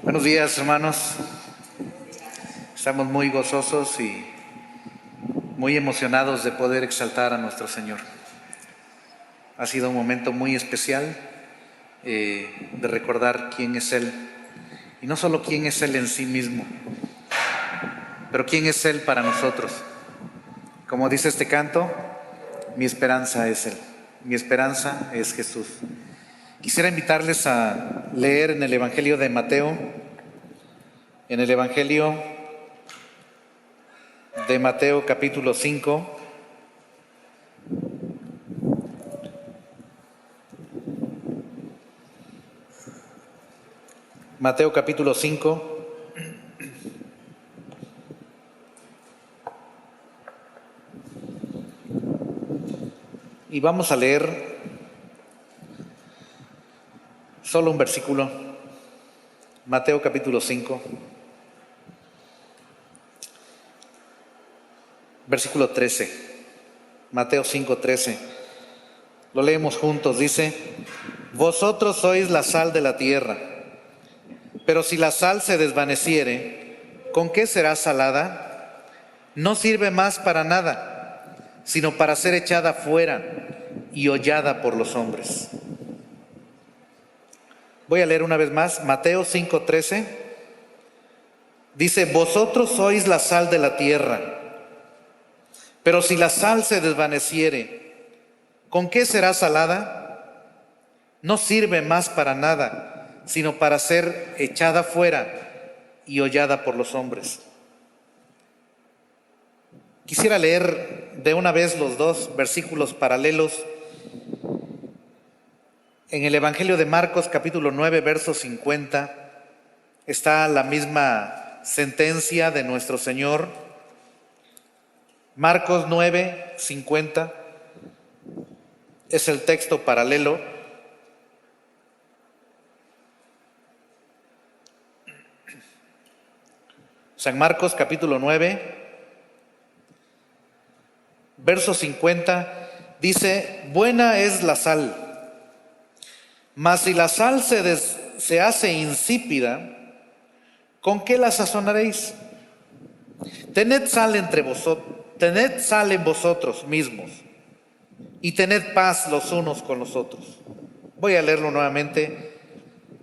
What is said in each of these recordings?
Buenos días, hermanos. Estamos muy gozosos y muy emocionados de poder exaltar a nuestro Señor. Ha sido un momento muy especial de recordar quién es Él. Y no solo quién es Él en sí mismo, pero quién es Él para nosotros. Como dice este canto, mi esperanza es Él. Mi esperanza es Jesús. Quisiera invitarles a leer en el Evangelio de Mateo, en el Evangelio de Mateo capítulo 5. Mateo capítulo 5. Y vamos a leer solo un versículo. Mateo capítulo 5. Versículo 13. Mateo 5:13. Lo leemos juntos. Dice: vosotros sois la sal de la tierra, pero si la sal se desvaneciere, ¿con qué será salada? No sirve más para nada, sino para ser echada fuera y hollada por los hombres. Voy a leer una vez más. Mateo 5:13. Dice: vosotros sois la sal de la tierra, pero si la sal se desvaneciere, ¿con qué será salada? No sirve más para nada, sino para ser echada fuera y hollada por los hombres. Quisiera leer de una vez los dos versículos paralelos. En el Evangelio de Marcos, capítulo 9, verso 50, está la misma sentencia de nuestro Señor. Marcos 9, 50 es el texto paralelo. San Marcos capítulo 9, verso 50, dice: buena es la sal, mas si la sal se hace insípida, ¿con qué la sazonaréis? Tened sal en vosotros mismos y tened paz los unos con los otros. Voy a leerlo nuevamente.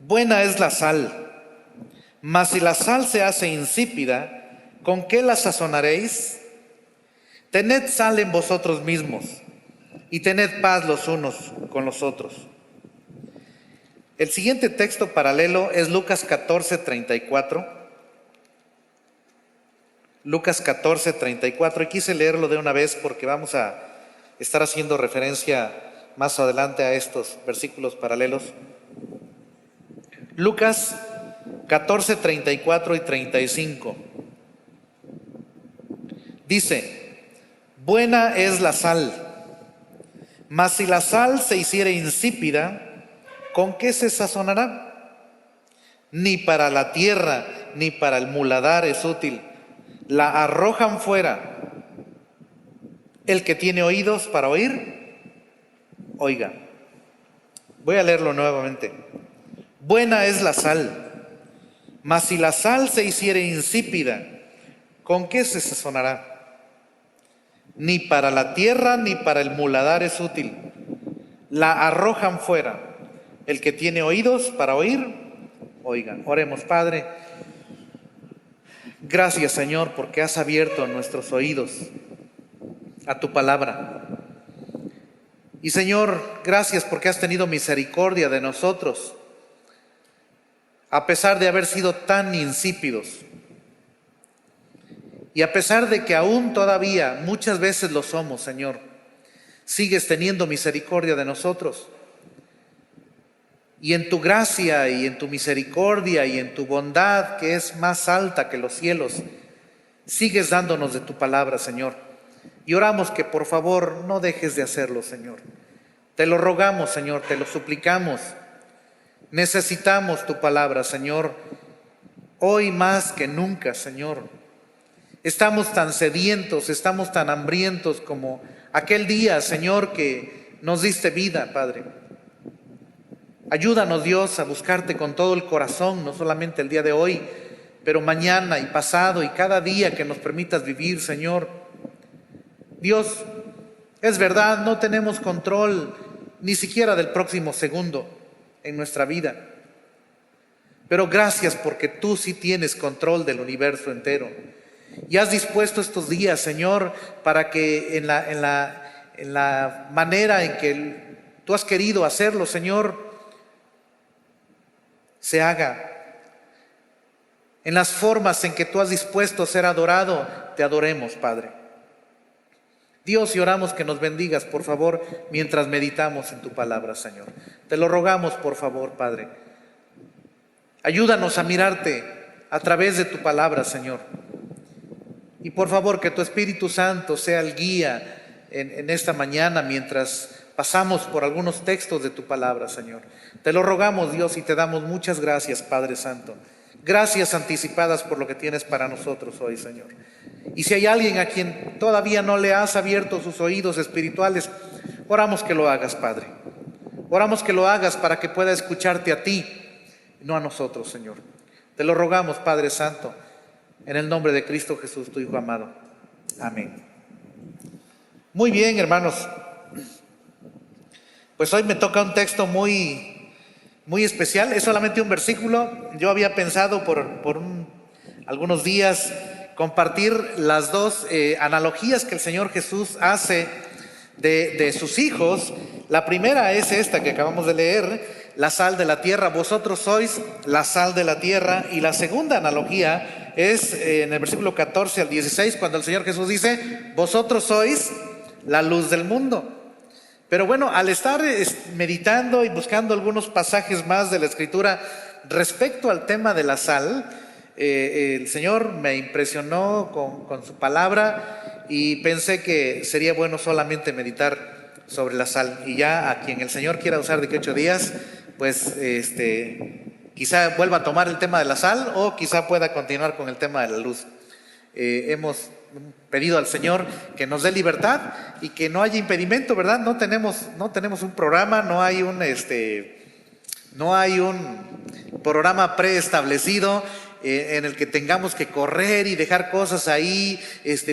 Buena es la sal, mas si la sal se hace insípida, ¿con qué la sazonaréis? Tened sal en vosotros mismos y tened paz los unos con los otros. El siguiente texto paralelo es Lucas 14:34. Lucas 14:34, y quise leerlo de una vez porque vamos a estar haciendo referencia más adelante a estos versículos paralelos. Lucas 14:34 y 35. Dice: buena es la sal, mas si la sal se hiciere insípida, ¿con qué se sazonará? Ni para la tierra ni para el muladar es útil. La arrojan fuera. El que tiene oídos para oír, oiga. Voy a leerlo nuevamente. Buena es la sal, mas si la sal se hiciere insípida, ¿con qué se sazonará? Ni para la tierra ni para el muladar es útil. La arrojan fuera. El que tiene oídos para oír, oiga. Oremos. Padre, gracias, Señor, porque has abierto nuestros oídos a tu palabra. Y Señor, gracias porque has tenido misericordia de nosotros, a pesar de haber sido tan insípidos. Y a pesar de que aún todavía muchas veces lo somos, Señor, sigues teniendo misericordia de nosotros. Y en tu gracia y en tu misericordia y en tu bondad, que es más alta que los cielos, sigues dándonos de tu palabra, Señor. Y oramos que por favor no dejes de hacerlo, Señor. Te lo rogamos, Señor, te lo suplicamos. Necesitamos tu palabra, Señor, hoy más que nunca, Señor. Estamos tan sedientos, estamos tan hambrientos como aquel día, Señor, que nos diste vida, Padre. Ayúdanos, Dios, a buscarte con todo el corazón, no solamente el día de hoy, pero mañana y pasado y cada día que nos permitas vivir, Señor. Dios, es verdad, no tenemos control ni siquiera del próximo segundo en nuestra vida. Pero gracias porque tú sí tienes control del universo entero. Y has dispuesto estos días, Señor, para que en la manera en que tú has querido hacerlo, Señor, se haga. En las formas en que tú has dispuesto ser adorado, te adoremos, Padre. Dios, y oramos que nos bendigas, por favor, mientras meditamos en tu palabra, Señor. Te lo rogamos, por favor, Padre. Ayúdanos a mirarte a través de tu palabra, Señor. Y por favor, que tu Espíritu Santo sea el guía en esta mañana mientras pasamos por algunos textos de tu palabra, Señor. Te lo rogamos, Dios, y te damos muchas gracias, Padre Santo. Gracias anticipadas por lo que tienes para nosotros hoy, Señor. Y si hay alguien a quien todavía no le has abierto sus oídos espirituales, oramos que lo hagas, Padre. Oramos que lo hagas para que pueda escucharte a ti, no a nosotros, Señor. Te lo rogamos, Padre Santo, en el nombre de Cristo Jesús, tu Hijo amado. Amén. Muy bien, hermanos. Pues hoy me toca un texto muy especial. Es solamente un versículo. Yo había pensado por algunos días compartir las dos analogías que el Señor Jesús hace de sus hijos. La primera es esta que acabamos de leer, la sal de la tierra. Vosotros sois la sal de la tierra. Y la segunda analogía es en el versículo 14 al 16, cuando el Señor Jesús dice: vosotros sois la luz del mundo. Pero bueno, al estar meditando y buscando algunos pasajes más de la Escritura respecto al tema de la sal, el Señor me impresionó con su palabra y pensé que sería bueno solamente meditar sobre la sal. Y ya a quien el Señor quiera usar de que 8 días, pues quizá vuelva a tomar el tema de la sal o quizá pueda continuar con el tema de la luz. Hemos pedido al Señor que nos dé libertad y que no haya impedimento, ¿verdad? No tenemos un programa, no hay un programa preestablecido en el que tengamos que correr y dejar cosas ahí,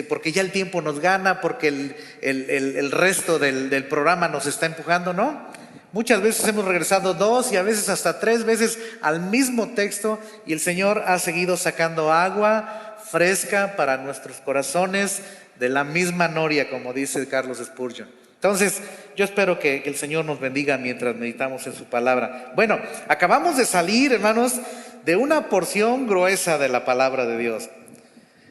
porque ya el tiempo nos gana, porque el resto del programa nos está empujando, ¿no? Muchas veces hemos regresado 2 y a veces hasta 3 veces al mismo texto y el Señor ha seguido sacando agua fresca para nuestros corazones de la misma noria, como dice Carlos Spurgeon. Entonces, yo espero que el Señor nos bendiga mientras meditamos en su palabra. Bueno, acabamos de salir, hermanos, de una porción gruesa de la palabra de Dios.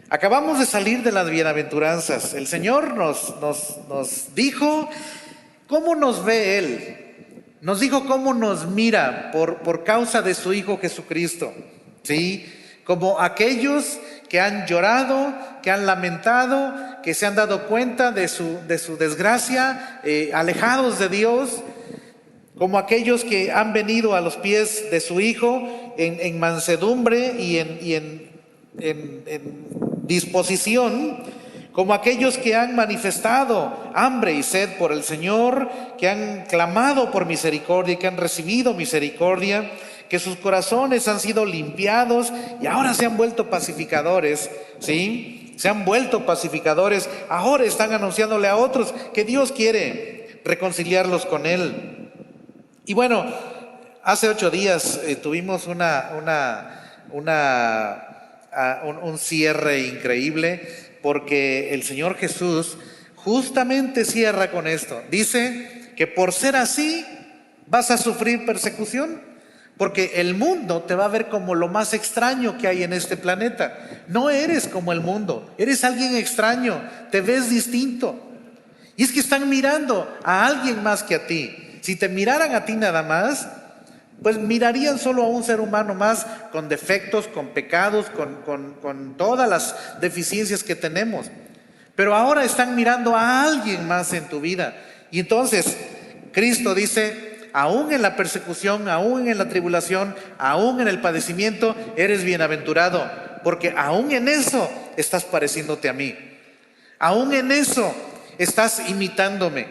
Acabamos de salir de las bienaventuranzas. El Señor nos dijo cómo nos ve Él. Nos dijo cómo nos mira por causa de su Hijo Jesucristo. ¿Sí? Como aquellos que han llorado, que han lamentado, que se han dado cuenta de su desgracia, alejados de Dios, como aquellos que han venido a los pies de su Hijo en mansedumbre y en disposición, como aquellos que han manifestado hambre y sed por el Señor, que han clamado por misericordia y que han recibido misericordia, que sus corazones han sido limpiados y ahora se han vuelto pacificadores, ¿sí? Se han vuelto pacificadores, ahora están anunciándole a otros que Dios quiere reconciliarlos con Él. Y bueno, hace 8 días tuvimos un cierre increíble, porque el Señor Jesús justamente cierra con esto. Dice que por ser así vas a sufrir persecución. Porque el mundo te va a ver como lo más extraño que hay en este planeta. No eres como el mundo, eres alguien extraño, te ves distinto. Y es que están mirando a alguien más que a ti. Si te miraran a ti nada más, pues mirarían solo a un ser humano más con defectos, con pecados, con todas las deficiencias que tenemos. Pero ahora están mirando a alguien más en tu vida. Y entonces Cristo dice: aún en la persecución, aún en la tribulación, aún en el padecimiento, eres bienaventurado, porque aún en eso estás pareciéndote a mí. Aún en eso estás imitándome.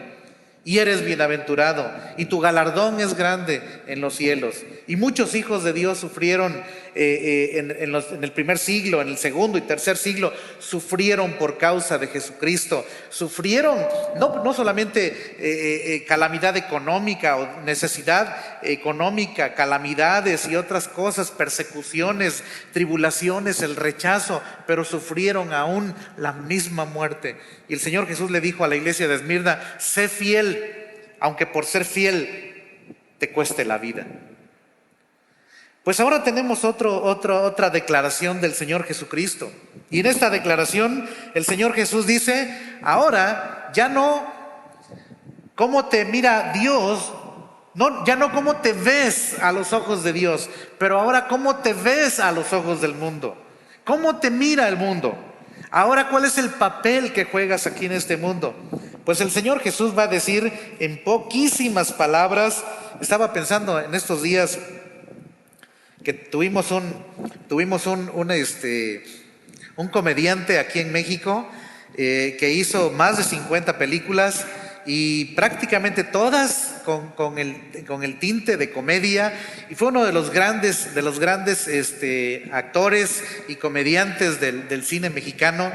y eres bienaventurado, y tu galardón es grande en los cielos. Y muchos hijos de Dios sufrieron en el primer siglo, en el segundo y tercer siglo, sufrieron por causa de Jesucristo. Sufrieron no solamente calamidad económica o necesidad económica, calamidades y otras cosas, persecuciones, tribulaciones, el rechazo, pero sufrieron aún la misma muerte. Y el Señor Jesús le dijo a la iglesia de Esmirna: sé fiel, aunque por ser fiel te cueste la vida. Pues ahora tenemos otra declaración del Señor Jesucristo. Y en esta declaración el Señor Jesús dice: ahora ya no cómo te mira Dios, ya no cómo te ves a los ojos de Dios, pero ahora cómo te ves a los ojos del mundo. ¿Cómo te mira el mundo? Ahora, ¿cuál es el papel que juegas aquí en este mundo? Pues el Señor Jesús va a decir en poquísimas palabras. Estaba pensando en estos días que tuvimos un comediante aquí en México que hizo más de 50 películas y prácticamente todas con el tinte de comedia, y fue uno de los grandes actores y comediantes del cine mexicano.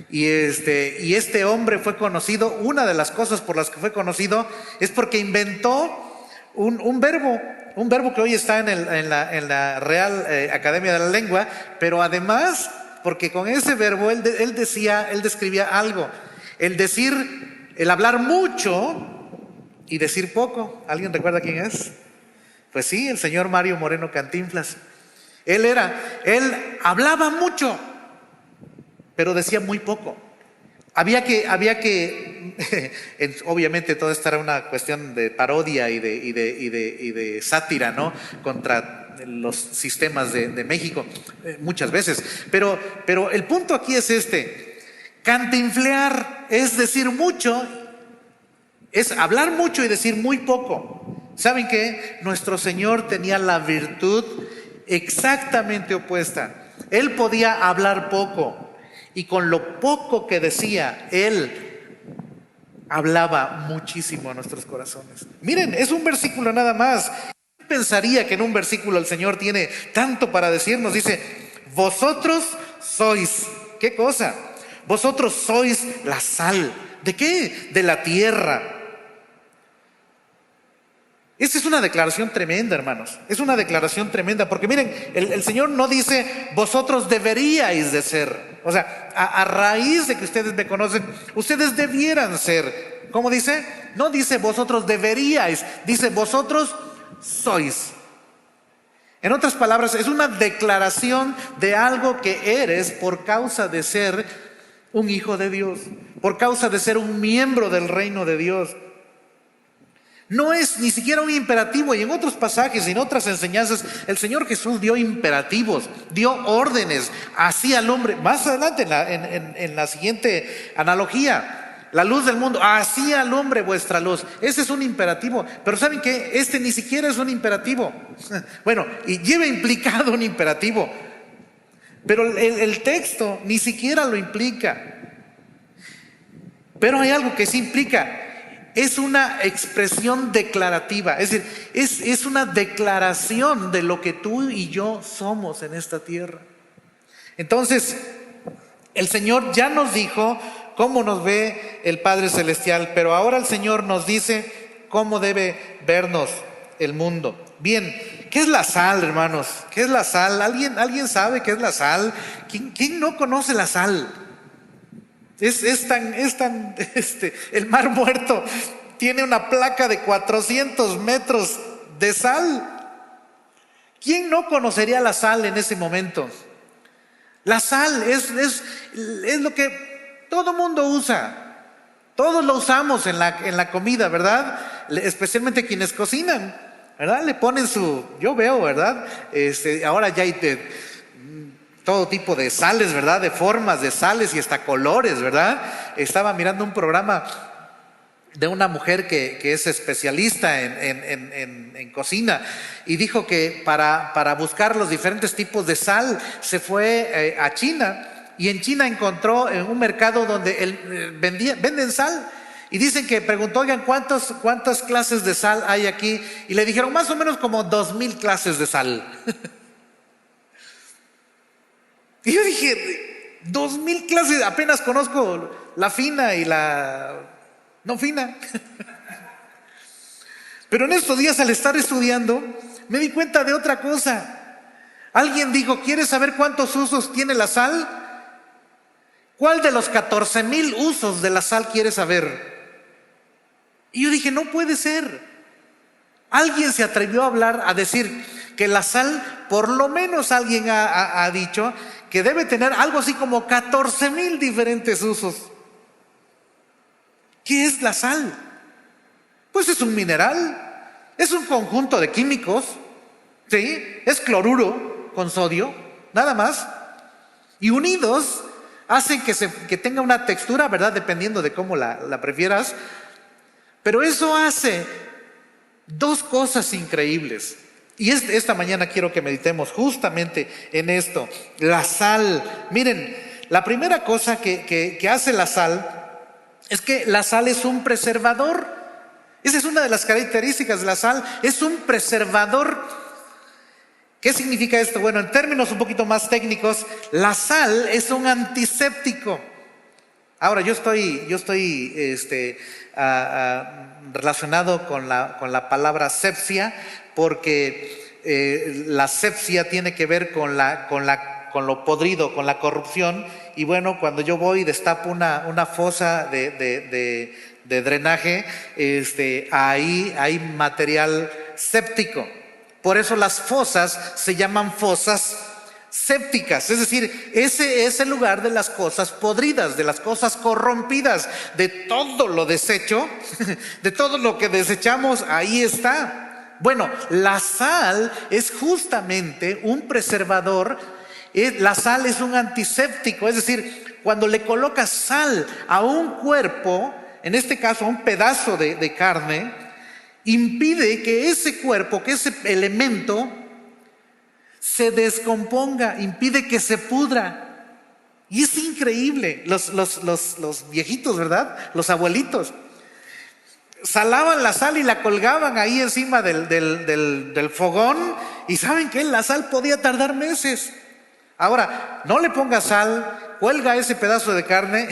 Y este hombre fue conocido. Una de las cosas por las que fue conocido es porque inventó un verbo que hoy está en la Real Academia de la Lengua, pero además porque con ese verbo él describía algo: el hablar mucho y decir poco. ¿Alguien recuerda quién es? Pues sí, el señor Mario Moreno Cantinflas. Él hablaba mucho, pero decía muy poco. Había que obviamente todo esto era una cuestión de parodia y de sátira, ¿no?, contra los sistemas de México, muchas veces. Pero el punto aquí es cantinflear es decir mucho, es hablar mucho y decir muy poco. ¿Saben qué? Nuestro Señor tenía la virtud exactamente opuesta. Él podía hablar poco, y con lo poco que decía, Él hablaba muchísimo a nuestros corazones. Miren, es un versículo nada más. ¿Quién pensaría que en un versículo el Señor tiene tanto para decirnos? Dice: vosotros sois, ¿qué cosa? Vosotros sois la sal. ¿De qué? De la tierra. Esta es una declaración tremenda, hermanos. Es una declaración tremenda, porque miren, el Señor no dice: vosotros deberíais de ser. O sea, a raíz de que ustedes me conocen, ustedes debieran ser. ¿Cómo dice? No dice vosotros deberíais, dice vosotros sois. En otras palabras, es una declaración de algo que eres por causa de ser un hijo de Dios, por causa de ser un miembro del reino de Dios. No es ni siquiera un imperativo, y en otros pasajes y en otras enseñanzas el Señor Jesús dio imperativos, dio órdenes, hacía al hombre. Más adelante en la siguiente analogía: la luz del mundo, hacía al hombre vuestra luz. Ese es un imperativo, pero ¿saben qué? Este ni siquiera es un imperativo. Bueno, y lleva implicado un imperativo, pero el texto ni siquiera lo implica. Pero hay algo que sí implica. Es una expresión declarativa, es decir, es una declaración de lo que tú y yo somos en esta tierra. Entonces, el Señor ya nos dijo cómo nos ve el Padre Celestial, pero ahora el Señor nos dice cómo debe vernos el mundo. Bien, ¿qué es la sal, hermanos? ¿Qué es la sal? ¿Alguien sabe qué es la sal? ¿Quién no conoce la sal? El Mar Muerto tiene una placa de 400 metros de sal. ¿Quién no conocería la sal en ese momento? La sal es lo que todo mundo usa. Todos lo usamos en la comida, ¿verdad? Especialmente quienes cocinan, ¿verdad? Le ponen yo veo, ¿verdad? Ahora ya hay todo tipo de sales, ¿verdad? De formas de sales y hasta colores, ¿verdad? Estaba mirando un programa de una mujer que es especialista en cocina, y dijo que para buscar los diferentes tipos de sal se fue a China, y en China encontró en un mercado donde venden sal, Y dicen que preguntó, oigan, ¿cuántas clases de sal hay aquí? Y le dijeron más o menos como 2000 clases de sal. Y yo dije, 2000 clases, apenas conozco la fina y la no fina. Pero en estos días, al estar estudiando, me di cuenta de otra cosa. Alguien dijo, ¿quieres saber cuántos usos tiene la sal? ¿Cuál de los 14,000 usos de la sal quieres saber? Y yo dije, no puede ser. Alguien se atrevió a hablar, a decir que la sal, por lo menos alguien ha dicho que debe tener algo así como 14,000 diferentes usos. ¿Qué es la sal? Pues es un mineral, es un conjunto de químicos, ¿sí? Es cloruro con sodio, nada más. Y unidos hacen que tenga una textura, ¿verdad? Dependiendo de cómo la prefieras. Pero eso hace dos cosas increíbles. Y esta mañana quiero que meditemos justamente en esto. La sal. Miren, la primera cosa que hace la sal es que la sal es un preservador. Esa es una de las características de la sal. Es un preservador. ¿Qué significa esto? Bueno, en términos un poquito más técnicos, la sal es un antiséptico. Ahora, yo estoy relacionado con la palabra sepsia, porque la sepsia tiene que ver con lo podrido, con la corrupción. Y bueno, cuando yo voy y destapo una fosa de drenaje, ahí hay material séptico. Por eso las fosas se llaman fosas sépticas, es decir, ese es el lugar de las cosas podridas, de las cosas corrompidas, de todo lo desecho, de todo lo que desechamos, ahí está. Bueno, la sal es justamente un preservador, la sal es un antiséptico, es decir, cuando le colocas sal a un cuerpo, en este caso a un pedazo de carne, impide que ese cuerpo, que ese elemento se descomponga, impide que se pudra. Y es increíble. Los viejitos, ¿verdad? Los abuelitos salaban la sal y la colgaban ahí encima del fogón. Y ¿saben qué? La sal podía tardar meses. Ahora, no le ponga sal, cuelga ese pedazo de carne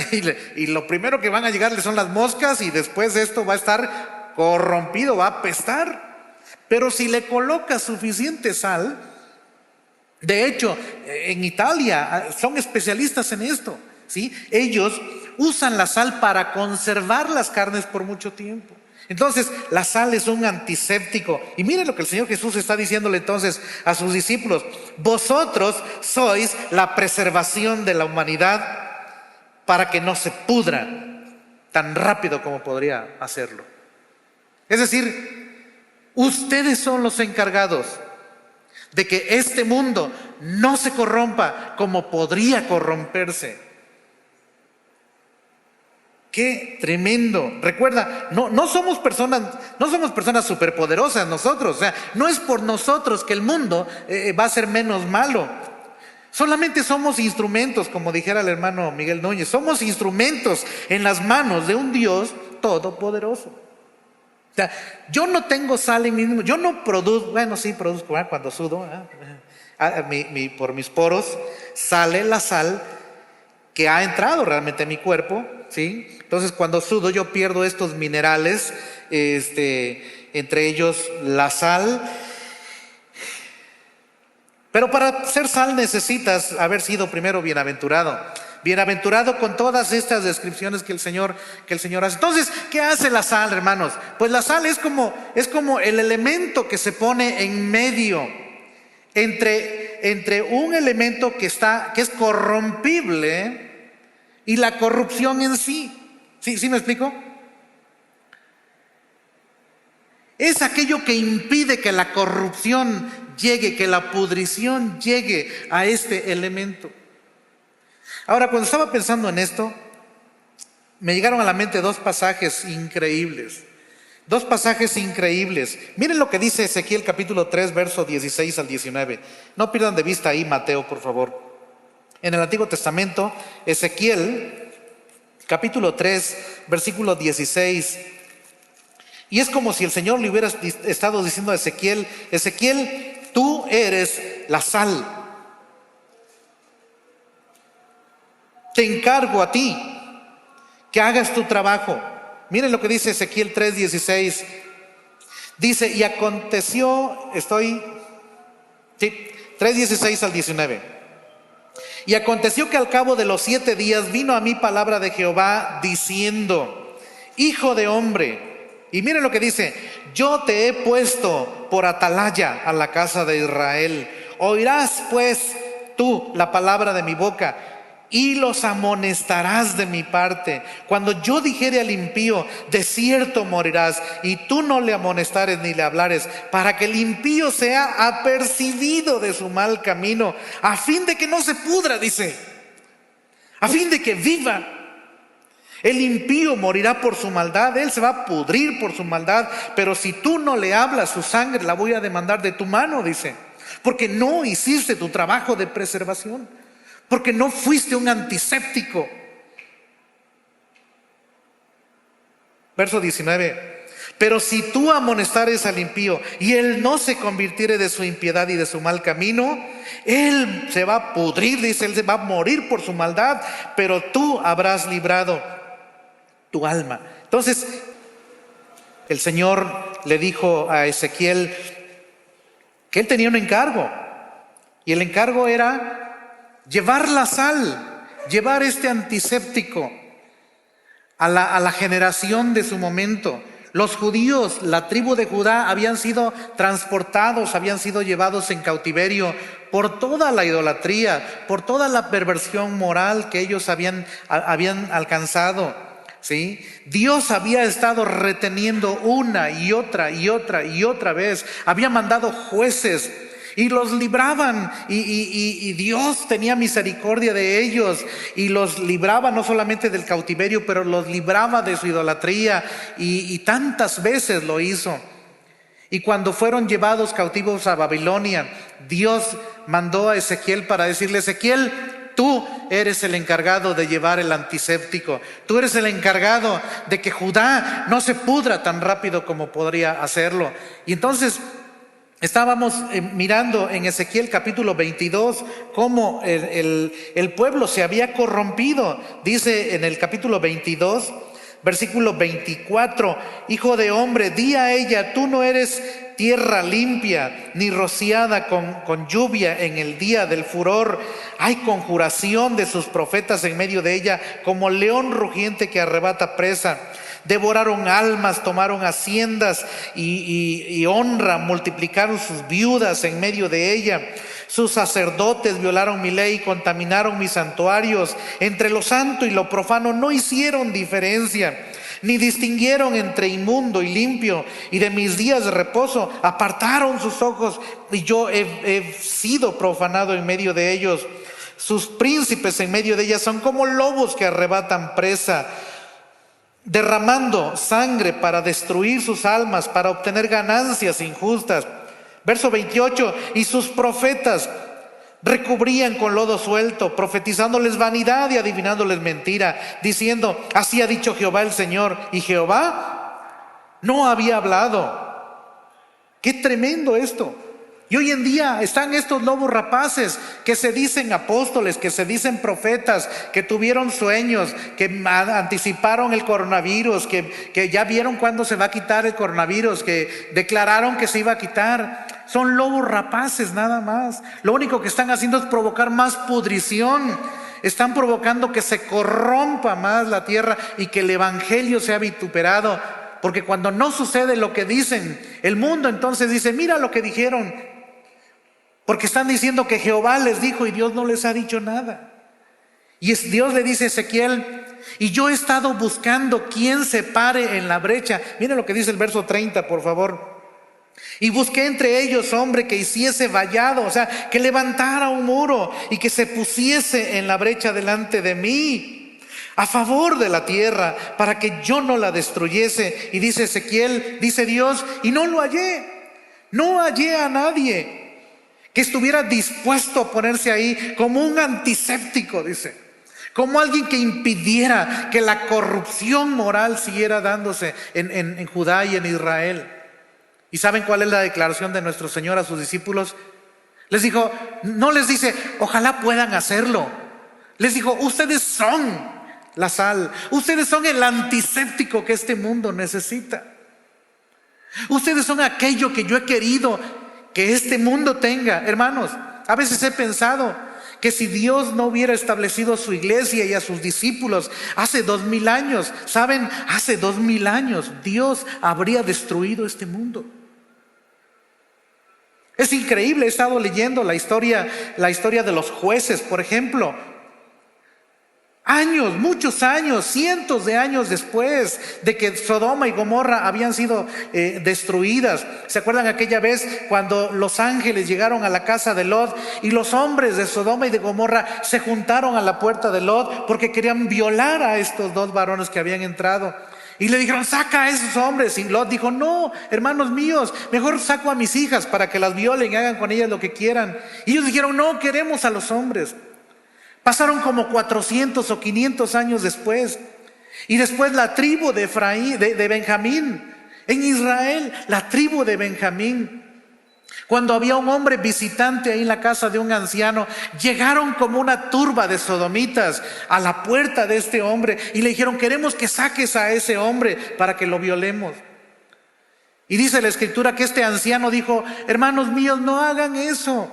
y lo primero que van a llegarle son las moscas, y después esto va a estar corrompido, va a apestar. Pero si le colocas suficiente sal, de hecho, en Italia son especialistas en esto, ¿sí? Ellos usan la sal para conservar las carnes por mucho tiempo. Entonces, la sal es un antiséptico. Y miren lo que el Señor Jesús está diciéndole entonces a sus discípulos: vosotros sois la preservación de la humanidad para que no se pudra tan rápido como podría hacerlo. Es decir, ustedes son los encargados de que este mundo no se corrompa como podría corromperse. ¡Qué tremendo! Recuerda, no somos personas superpoderosas nosotros. O sea, no es por nosotros que el mundo va a ser menos malo. Solamente somos instrumentos, como dijera el hermano Miguel Núñez. Somos instrumentos en las manos de un Dios todopoderoso. O sea, yo no tengo sal en mí mismo, yo no produzco, bueno, sí produzco cuando sudo, por mis poros sale la sal que ha entrado realmente en mi cuerpo, ¿sí? Entonces cuando sudo yo pierdo estos minerales, entre ellos la sal. Pero para ser sal necesitas haber sido primero bienaventurado. Bienaventurado con todas estas descripciones que el Señor hace. Entonces, ¿qué hace la sal, hermanos? Pues la sal es como el elemento que se pone en medio entre un elemento que es corrompible y la corrupción en sí. ¿Sí me explico? Es aquello que impide que la corrupción llegue, que la pudrición llegue a este elemento. Ahora, cuando estaba pensando en esto, me llegaron a la mente dos pasajes increíbles. Dos pasajes increíbles. Miren lo que dice Ezequiel capítulo 3, verso 16 al 19. No pierdan de vista ahí Mateo, por favor. En el Antiguo Testamento, Ezequiel capítulo 3, versículo 16. Y es como si el Señor le hubiera estado diciendo a Ezequiel: Ezequiel, tú eres la sal. Te encargo a ti que hagas tu trabajo. Miren lo que dice Ezequiel 3:16. Dice, y aconteció, 3:16 al 19. Y aconteció que al cabo de los 7 días vino a mí palabra de Jehová diciendo: hijo de hombre. Y miren lo que dice: yo te he puesto por atalaya a la casa de Israel. Oirás pues tú la palabra de mi boca y los amonestarás de mi parte. Cuando yo dijere al impío: de cierto morirás, y tú no le amonestares ni le hablares, para que el impío sea apercibido de su mal camino, a fin de que no se pudra, dice, a fin de que viva. El impío morirá por su maldad, él se va a pudrir por su maldad, pero si tú no le hablas, su sangre la voy a demandar de tu mano, dice, porque no hiciste tu trabajo de preservación, porque no fuiste un antiséptico. Verso 19. Pero si tú amonestares al impío y él no se convirtiere de su impiedad y de su mal camino, él se va a pudrir, dice, él se va a morir por su maldad, pero tú habrás librado tu alma. Entonces, el Señor le dijo a Ezequiel que él tenía un encargo, y el encargo era llevar la sal, llevar este antiséptico a la generación de su momento. Los judíos, la tribu de Judá, habían sido transportados, habían sido llevados en cautiverio por toda la idolatría, por toda la perversión moral que ellos habían alcanzado, ¿sí? Dios había estado reteniendo una y otra y otra y otra vez. Había mandado jueces y los libraban, y Dios tenía misericordia de ellos y los libraba no solamente del cautiverio, pero los libraba de su idolatría, y tantas veces lo hizo. Y cuando fueron llevados cautivos a Babilonia, Dios mandó a Ezequiel para decirle: Ezequiel, tú eres el encargado de llevar el antiséptico. Tú eres el encargado de que Judá no se pudra tan rápido como podría hacerlo. Y entonces estábamos mirando en Ezequiel capítulo 22 cómo el pueblo se había corrompido. Dice en el capítulo 22, versículo 24: hijo de hombre, di a ella: tú no eres tierra limpia, ni rociada con lluvia en el día del furor. Hay conjuración de sus profetas en medio de ella, como león rugiente que arrebata presa. Devoraron almas, tomaron haciendas y honra, multiplicaron sus viudas en medio de ella. Sus sacerdotes violaron mi ley, contaminaron mis santuarios. Entre lo santo y lo profano no hicieron diferencia, ni distinguieron entre inmundo y limpio, y de mis días de reposo apartaron sus ojos, y yo he sido profanado en medio de ellos. Sus príncipes en medio de ellas son como lobos que arrebatan presa, derramando sangre para destruir sus almas, para obtener ganancias injustas. Verso 28: y sus profetas recubrían con lodo suelto, profetizándoles vanidad y adivinándoles mentira, diciendo: así ha dicho Jehová el Señor. Y Jehová no había hablado. Qué tremendo esto. Y hoy en día están estos lobos rapaces que se dicen apóstoles, que se dicen profetas, que tuvieron sueños, que anticiparon el coronavirus, que ya vieron cuándo se va a quitar el coronavirus, que declararon que se iba a quitar. Son lobos rapaces nada más. Lo único que están haciendo es provocar más pudrición. Están provocando que se corrompa más la tierra y que el evangelio sea vituperado. Porque cuando no sucede lo que dicen, el mundo entonces dice: mira lo que dijeron. Porque están diciendo que Jehová les dijo y Dios no les ha dicho nada. Y Dios le dice a Ezequiel: y yo he estado buscando quien se pare en la brecha. Miren lo que dice el verso 30, por favor. Y busqué entre ellos hombre que hiciese vallado, o sea, que levantara un muro y que se pusiese en la brecha delante de mí, a favor de la tierra, para que yo no la destruyese. Y dice Ezequiel, dice Dios: y no lo hallé. No hallé a nadie que estuviera dispuesto a ponerse ahí como un antiséptico, dice, como alguien que impidiera que la corrupción moral siguiera dándose en Judá y en Israel. ¿Y saben cuál es la declaración de nuestro Señor a sus discípulos? Les dijo, no les dice, ojalá puedan hacerlo. Les dijo, ustedes son la sal, ustedes son el antiséptico que este mundo necesita. Ustedes son aquello que yo he querido que este mundo tenga. Hermanos, a veces he pensado que si Dios no hubiera establecido a su iglesia y a sus discípulos hace 2000 años, ¿saben? Hace 2000 años Dios habría destruido este mundo. Es increíble, he estado leyendo la historia de los jueces, por ejemplo. Años, muchos años, cientos de años después de que Sodoma y Gomorra habían sido destruidas. ¿Se acuerdan aquella vez cuando los ángeles llegaron a la casa de Lot y los hombres de Sodoma y de Gomorra se juntaron a la puerta de Lot porque querían violar a estos dos varones que habían entrado? Y le dijeron, saca a esos hombres. Y Lot dijo, no, hermanos míos, mejor saco a mis hijas para que las violen y hagan con ellas lo que quieran. Y ellos dijeron, no, queremos a los hombres. Pasaron como 400 o 500 años después. Y después la tribu de Benjamín, en Israel, la tribu de Benjamín, cuando había un hombre visitante ahí en la casa de un anciano, llegaron como una turba de sodomitas a la puerta de este hombre y le dijeron, queremos que saques a ese hombre para que lo violemos. Y dice la escritura que este anciano dijo, hermanos míos, no hagan eso.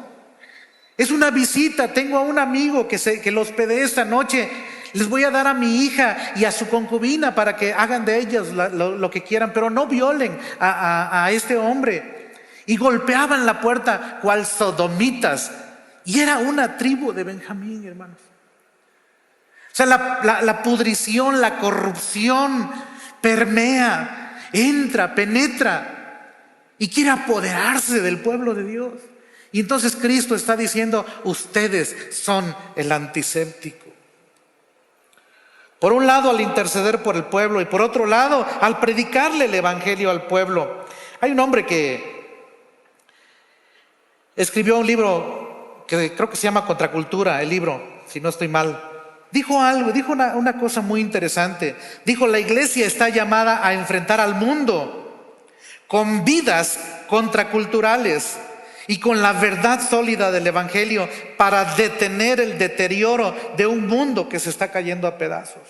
Es una visita, tengo a un amigo que lo hospedé esta noche. Les voy a dar a mi hija y a su concubina para que hagan de ellas lo que quieran, pero no violen a este hombre. Y golpeaban la puerta cual sodomitas. Y era una tribu de Benjamín, hermanos. O sea, la pudrición, la corrupción permea, entra, penetra y quiere apoderarse del pueblo de Dios. Y entonces Cristo está diciendo, ustedes son el antiséptico. Por un lado, al interceder por el pueblo, y por otro lado, al predicarle el evangelio al pueblo. Hay un hombre que escribió un libro que creo que se llama Contracultura, el libro, si no estoy mal. Dijo una cosa muy interesante. Dijo, la iglesia está llamada a enfrentar al mundo con vidas contraculturales y con la verdad sólida del evangelio para detener el deterioro de un mundo que se está cayendo a pedazos.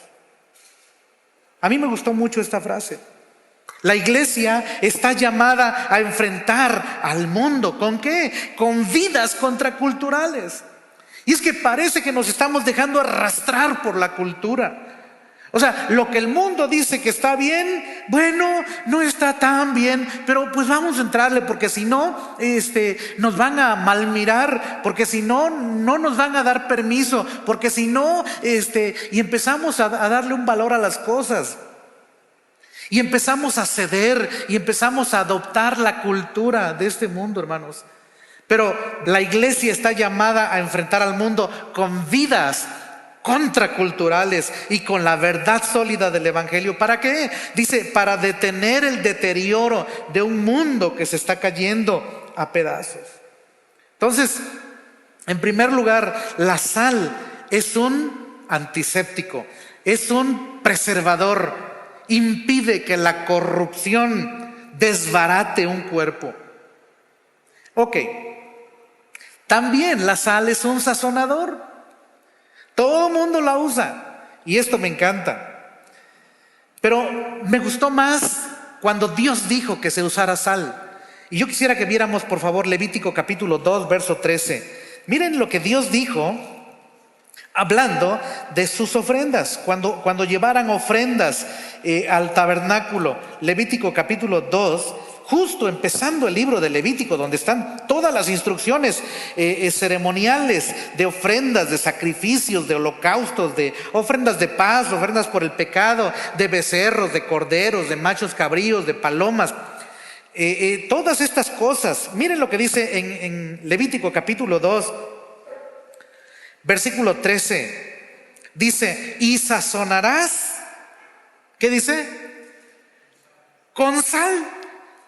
A mí me gustó mucho esta frase. La iglesia está llamada a enfrentar al mundo. ¿Con qué? Con vidas contraculturales. Y es que parece que nos estamos dejando arrastrar por la cultura. O sea, lo que el mundo dice que está bien, bueno, no está tan bien, pero pues vamos a entrarle porque si no, nos van a malmirar, porque si no, no nos van a dar permiso, porque si no, y empezamos a darle un valor a las cosas. Y empezamos a ceder y empezamos a adoptar la cultura de este mundo, hermanos. Pero la iglesia está llamada a enfrentar al mundo con vidas contraculturales y con la verdad sólida del evangelio. ¿Para qué? Dice, para detener el deterioro de un mundo que se está cayendo a pedazos. Entonces, en primer lugar, la sal es un antiséptico, es un preservador. Impide que la corrupción desbarate un cuerpo. Ok, también la sal es un sazonador. Todo el mundo la usa y esto me encanta. Pero me gustó más cuando Dios dijo que se usara sal. Y yo quisiera que viéramos, por favor, Levítico capítulo 2, verso 13. Miren lo que Dios dijo hablando de sus ofrendas, cuando llevaran ofrendas al tabernáculo. Levítico capítulo 2, justo empezando el libro de Levítico, donde están todas las instrucciones ceremoniales de ofrendas, de sacrificios, de holocaustos, de ofrendas de paz, ofrendas por el pecado, de becerros, de corderos, de machos cabríos, de palomas. Todas estas cosas. Miren lo que dice en Levítico capítulo 2, versículo 13. Dice, y sazonarás, ¿qué dice? Con sal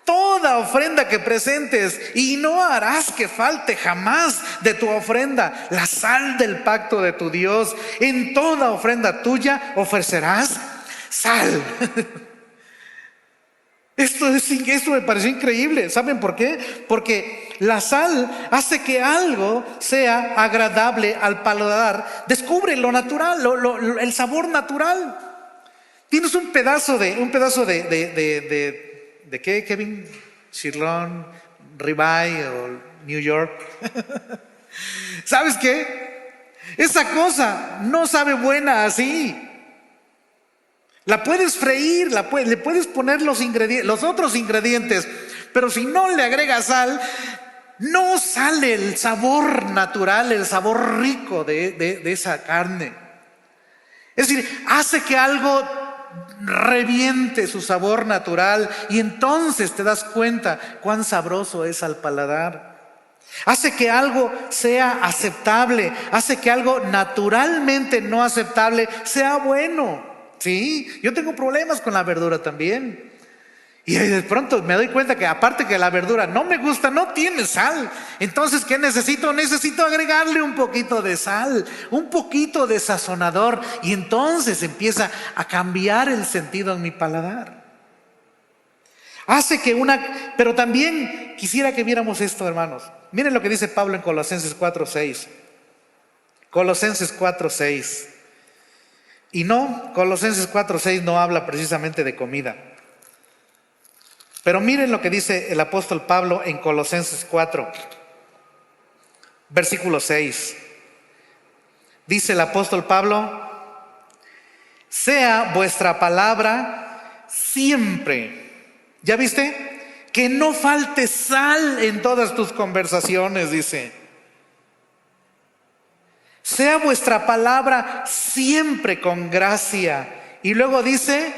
toda ofrenda que presentes, y no harás que falte jamás de tu ofrenda la sal del pacto de tu Dios. En toda ofrenda tuya ofrecerás sal. Esto me pareció increíble. ¿Saben por qué? Porque la sal hace que algo sea agradable al paladar. Descubre lo natural, el sabor natural. Tienes un pedazo de qué, Kevin, sirloin, ribeye o New York. ¿Sabes qué? Esa cosa no sabe buena así. La puedes freír, le puedes poner los otros ingredientes, pero si no le agregas sal, no sale el sabor natural, el sabor rico de esa carne. Es decir, hace que algo reviente su sabor natural, y entonces te das cuenta cuán sabroso es al paladar. Hace que algo sea aceptable, hace que algo naturalmente no aceptable sea bueno. Sí, yo tengo problemas con la verdura también. Y de pronto me doy cuenta que aparte que la verdura no me gusta, no tiene sal. Entonces, ¿qué necesito? Necesito agregarle un poquito de sal, un poquito de sazonador. Y entonces empieza a cambiar el sentido en mi paladar. Pero también quisiera que viéramos esto, hermanos. Miren lo que dice Pablo en Colosenses 4:6. Colosenses 4:6. Y no, Colosenses 4:6 no habla precisamente de comida. Pero miren lo que dice el apóstol Pablo en Colosenses 4, versículo 6. Dice el apóstol Pablo: sea vuestra palabra siempre. ¿Ya viste? Que no falte sal en todas tus conversaciones, dice. Sea vuestra palabra siempre con gracia. Y luego dice,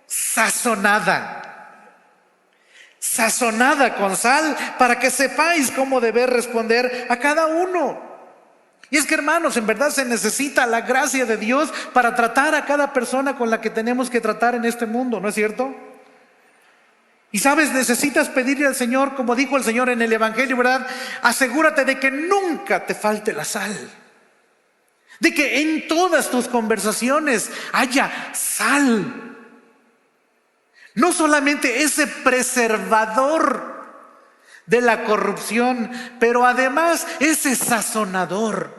sazonada con sal, para que sepáis cómo deber responder a cada uno. Y es que, hermanos, en verdad se necesita la gracia de Dios para tratar a cada persona con la que tenemos que tratar en este mundo, ¿no es cierto? Y sabes, necesitas pedirle al Señor, como dijo el Señor en el Evangelio, ¿verdad? Asegúrate de que nunca te falte la sal. De que en todas tus conversaciones haya sal. No solamente ese preservador de la corrupción, pero además ese sazonador.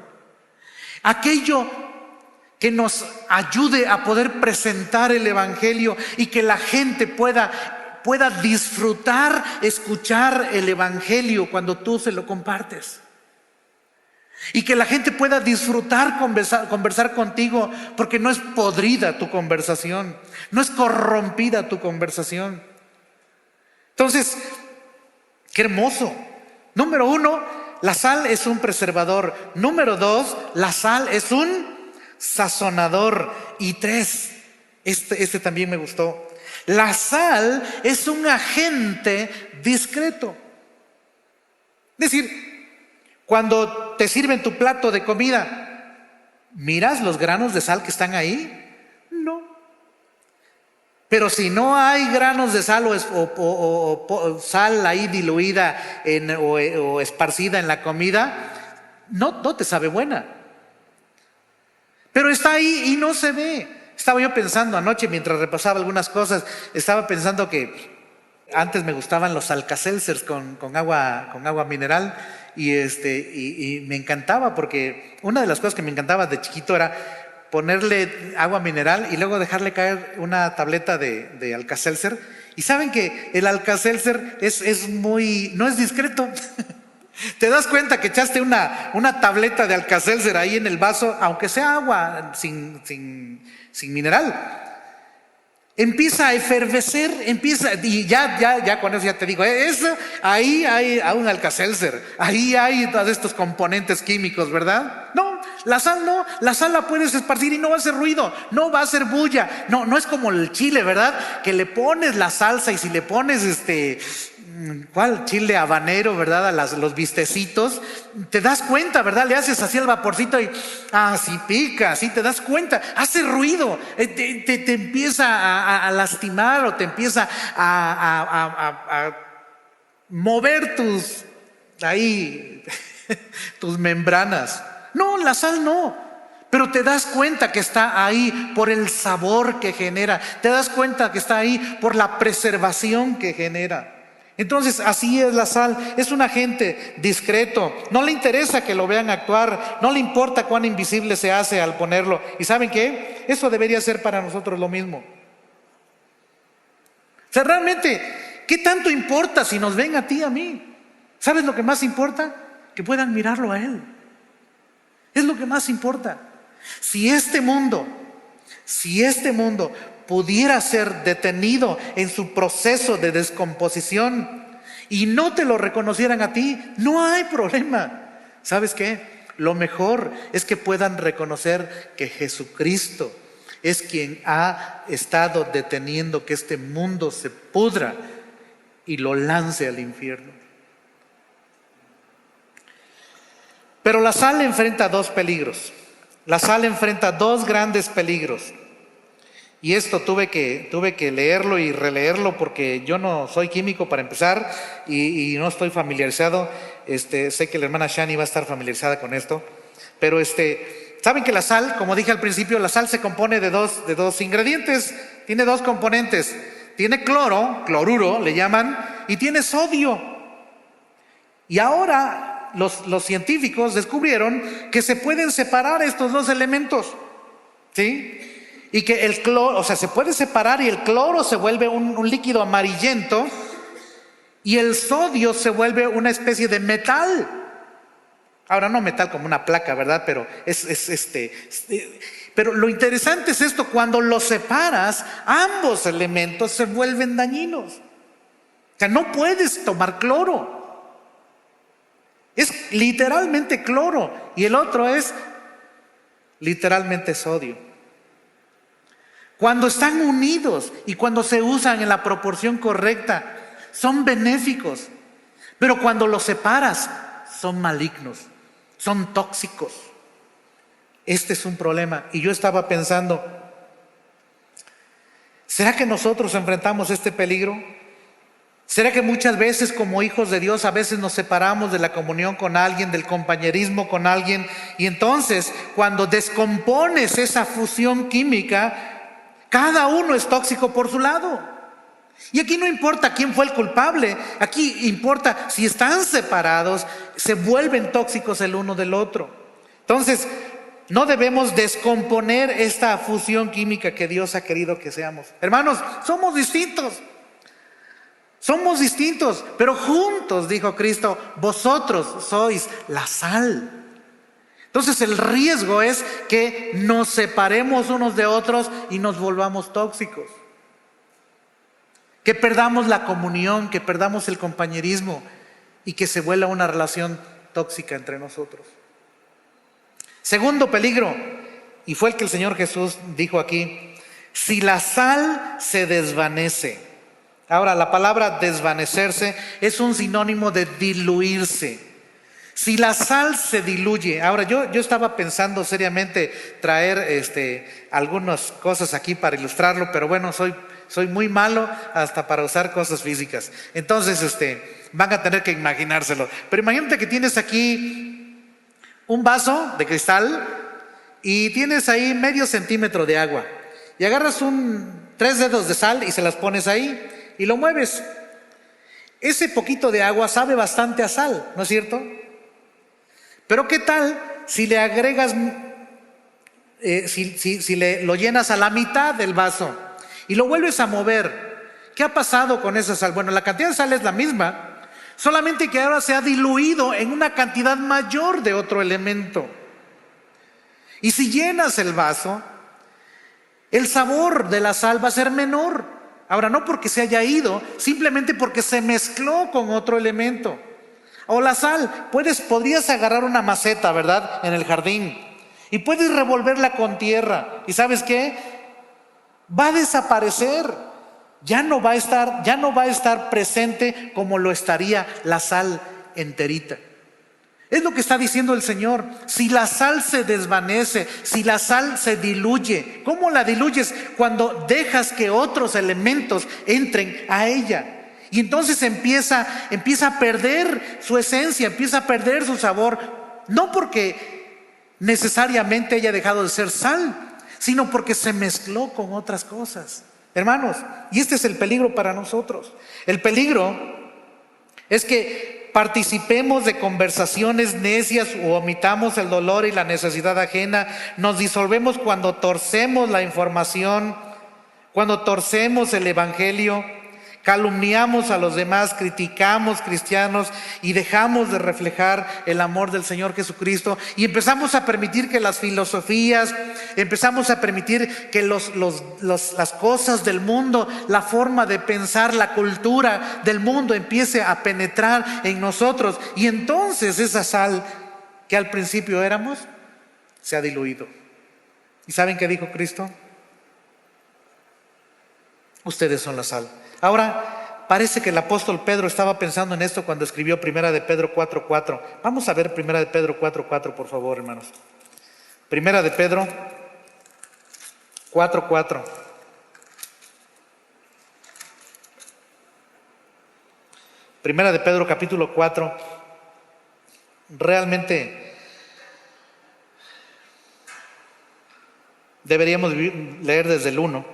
Aquello que nos ayude a poder presentar el Evangelio y que la gente pueda disfrutar, escuchar el Evangelio cuando tú se lo compartes. Y que la gente pueda disfrutar conversar contigo, porque no es podrida tu conversación, no es corrompida tu conversación. Entonces, qué hermoso. Número 1, la sal es un preservador. Número 2, la sal es un sazonador. Y 3, este también me gustó. La sal es un agente discreto. Es decir, cuando te sirven tu plato de comida, ¿miras los granos de sal que están ahí? No. Pero si no hay granos de sal o sal ahí diluida o esparcida en la comida, no te sabe buena. Pero está ahí y no se ve. Estaba yo pensando anoche mientras repasaba algunas cosas, estaba pensando que antes me gustaban los Alka-Seltzers con agua mineral. Y me encantaba, porque una de las cosas que me encantaba de chiquito era ponerle agua mineral y luego dejarle caer una tableta de Alka-Seltzer. Y saben que el Alka-Seltzer no es discreto. Te das cuenta que echaste una tableta de Alka-Seltzer ahí en el vaso, aunque sea agua sin mineral. Empieza a efervecer, y ya con eso ya te digo, ahí hay un Alka-Seltzer, ahí hay todos estos componentes químicos, ¿verdad? No, la sal la puedes esparcir y no va a hacer ruido, no va a hacer bulla, no es como el chile, ¿verdad? Que le pones la salsa y si le pones ¿cuál? Chile habanero, ¿verdad? Los bistecitos. Te das cuenta, ¿verdad? Le haces así el vaporcito y, sí pica, sí te das cuenta. Hace ruido, te empieza a lastimar o te empieza a mover tus membranas. No, la sal no. Pero te das cuenta que está ahí por el sabor que genera. Te das cuenta que está ahí por la preservación que genera. Entonces, así es la sal. Es un agente discreto. No le interesa que lo vean actuar. No le importa cuán invisible se hace al ponerlo. ¿Y saben qué? Eso debería ser para nosotros lo mismo. O sea, realmente, ¿qué tanto importa si nos ven a ti y a mí? ¿Sabes lo que más importa? Que puedan mirarlo a Él. Es lo que más importa. Si este mundo pudiera ser detenido en su proceso de descomposición y no te lo reconocieran a ti, no hay problema. ¿Sabes qué? Lo mejor es que puedan reconocer que Jesucristo es quien ha estado deteniendo que este mundo se pudra y lo lance al infierno. Pero la sal enfrenta dos peligros. La sal enfrenta dos grandes peligros. Y esto tuve que leerlo y releerlo porque yo no soy químico para empezar y no estoy familiarizado. Sé que la hermana Shani va a estar familiarizada con esto. Pero saben que la sal, como dije al principio, la sal se compone de dos ingredientes. Tiene dos componentes. Tiene cloruro le llaman, y tiene sodio. Y ahora los científicos descubrieron que se pueden separar estos dos elementos, ¿sí? Y que el cloro, se puede separar y el cloro se vuelve un líquido amarillento y el sodio se vuelve una especie de metal. Ahora no metal como una placa, ¿verdad? Pero pero lo interesante es esto: cuando los separas, ambos elementos se vuelven dañinos. O sea, no puedes tomar cloro. Es literalmente cloro y el otro es literalmente sodio. Cuando están unidos y cuando se usan en la proporción correcta, son benéficos. Pero cuando los separas, son malignos, son tóxicos. Este es un problema. Y yo estaba pensando, ¿será que nosotros enfrentamos este peligro? ¿Será que muchas veces como hijos de Dios a veces nos separamos de la comunión con alguien, del compañerismo con alguien, y entonces cuando descompones esa fusión química, cada uno es tóxico por su lado? Y aquí no importa quién fue el culpable, aquí importa si están separados, se vuelven tóxicos el uno del otro. Entonces, no debemos descomponer esta fusión química que Dios ha querido que seamos. Hermanos, somos distintos. Somos distintos, pero juntos, dijo Cristo, vosotros sois la sal. Entonces el riesgo es que nos separemos unos de otros y nos volvamos tóxicos. Que perdamos la comunión, que perdamos el compañerismo y que se vuelva una relación tóxica entre nosotros. Segundo peligro, y fue el que el Señor Jesús dijo aquí: si la sal se desvanece. Ahora, la palabra desvanecerse es un sinónimo de diluirse. Si la sal se diluye. Ahora, yo estaba pensando seriamente traer algunas cosas aquí para ilustrarlo, pero bueno, soy muy malo hasta para usar cosas físicas. Entonces, van a tener que imaginárselo. Pero imagínate que tienes aquí un vaso de cristal y tienes ahí medio centímetro de agua. Y agarras 3 dedos de sal y se las pones ahí. Y lo mueves. Ese poquito de agua sabe bastante a sal, ¿no es cierto? Pero ¿qué tal si le agregas, lo llenas a la mitad del vaso y lo vuelves a mover? ¿Qué ha pasado con esa sal? Bueno, la cantidad de sal es la misma, solamente que ahora se ha diluido en una cantidad mayor de otro elemento. Y si llenas el vaso, el sabor de la sal va a ser menor. Ahora, no porque se haya ido, simplemente porque se mezcló con otro elemento. O la sal, podrías agarrar una maceta, ¿verdad?, en el jardín, y puedes revolverla con tierra. ¿Y sabes qué? Va a desaparecer. ya no va a estar presente como lo estaría la sal enterita. Es lo que está diciendo el Señor. Si la sal se desvanece, si la sal se diluye, ¿cómo la diluyes? Cuando dejas que otros elementos entren a ella. Y entonces empieza a perder su esencia, empieza a perder su sabor. No porque necesariamente haya dejado de ser sal, sino porque se mezcló con otras cosas. Hermanos, y este es el peligro para nosotros. El peligro es que participemos de conversaciones necias o omitamos el dolor y la necesidad ajena. Nos disolvemos cuando torcemos la información, cuando torcemos el evangelio, calumniamos a los demás, criticamos cristianos y dejamos de reflejar el amor del Señor Jesucristo, y empezamos a permitir que las filosofías, empezamos a permitir que las cosas del mundo, la forma de pensar, la cultura del mundo empiece a penetrar en nosotros, y entonces esa sal que al principio éramos se ha diluido. ¿Y saben qué dijo Cristo? Ustedes son la sal. Ahora, parece que el apóstol Pedro estaba pensando en esto cuando escribió Primera de Pedro 4:4. Vamos a ver Primera de Pedro 4:4, por favor, hermanos. Primera de Pedro 4:4. Primera de Pedro capítulo 4. Realmente deberíamos leer desde el 1.